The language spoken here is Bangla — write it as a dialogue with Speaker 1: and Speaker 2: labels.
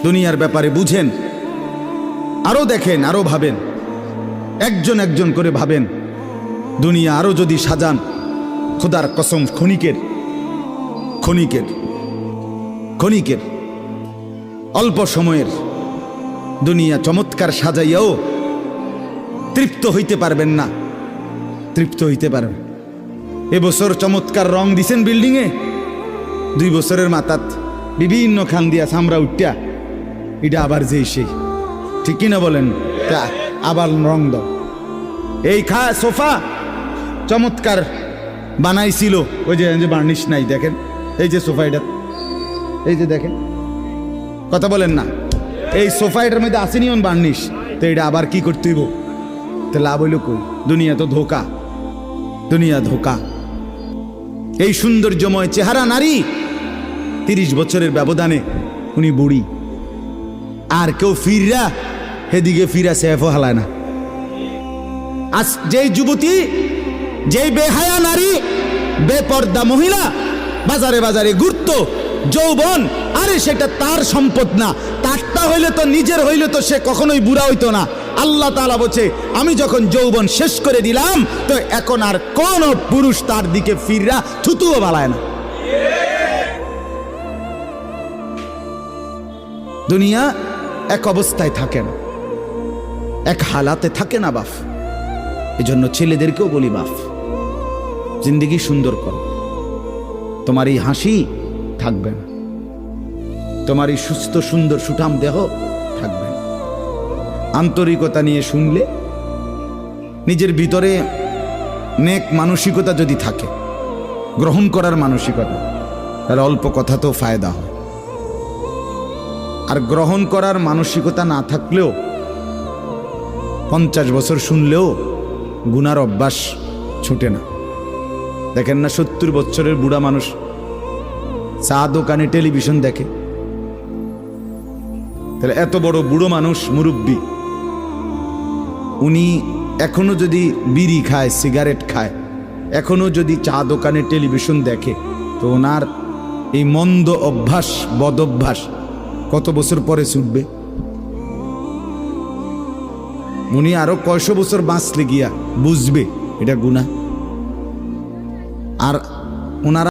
Speaker 1: দুনিয়ার ব্যাপারে বুঝেন, আরো দেখেন, আরো ভাবেন, একজন একজন করে ভাবেন। দুনিয়া আরো যদি সাজান, খোদার কসম ক্ষণিকের ক্ষণিকের ক্ষণিকের অল্প সময়ের দুনিয়া চমৎকার সাজাইয়াও তৃপ্ত হইতে পারবেন না, তৃপ্ত হইতে পারবেন। এবছর চমৎকার রং দিছেন বিল্ডিংয়ে, 2 বছরের মাথাত বিভিন্ন খান দিয়া চামড়া উঠিয়া এটা আবার যেই সেই, ঠিক কিনা বলেন? তা আবার রং দাও। এই সোফা চমৎকার বানাইছিল, ওই যে বার্নিশ নাই, দেখেন এই যে সোফা, এটা এই যে দেখেন, কথা বলেন না, এই সোফা এটার মধ্যে আসেনি বার্নিশ, তো এটা আবার কি করতে হইব? তো লাভ হইল কই? দুনিয়া তো ধোকা, দুনিয়া ধোকা। এই সৌন্দর্যময় চেহারা নারী 30 বছরের ব্যবধানে উনি বুড়ি, আর কেউ ফিররা সেদিকে ফিরা সেফও হালায় না। আজ যেই যুবতী, যেই বেহায়া নারী, বেপর্দা মহিলা বাজারে বাজারে ঘুরতো, যৌবন, আরে সেটা তার সম্পদ না, তারটা হইলে তো নিজের হইলে তো সে কখনোই বুড়া হইতো না। আল্লাহ তাআলা বলছে, আমি যখন যৌবন শেষ করে দিলাম, তো এখন আর কোন পুরুষ তার দিকে ফিররা থুতুও বালায় না। দুনিয়া এক অবস্থায় থাকে না, এক হালাতে থাকে না বাপ। এজন্য ছেলেদেরকেও বলি, বাপ জিন্দেগি সুন্দর করো। তোমার এই হাসি থাকবে না, তোমার এই সুস্থ সুন্দর সুঠাম দেহ থাকবে না। আন্তরিকতা নিয়ে শুনলে, নিজের ভিতরে নেক মানসিকতা যদি থাকে, গ্রহণ করার মানসিকতা, তাহলে অল্প কথা তো ফায়দা হয়। আর গ্রহণ করার মানসিকতা না থাকলেও 50 বছর শুনলেও গুনার অভ্যাস ছুটে না। দেখেন না, 70 বছরের বুড়া মানুষ চা দোকানে টেলিভিশন দেখে, তাহলে এত বড় বুড়ো মানুষ, মুরব্বী, উনি এখনো যদি বিড়ি খায়, সিগারেট খায়, এখনো যদি চা দোকানে টেলিভিশন দেখে, তো ওনার এই মন্দ অভ্যাস, বদ অভ্যাস কত বছর পরে ছুটবে? উনি আরো কয়শো বছর বাঁচলে গিয়া বুঝবে এটা গুনাহ। আর ওনারা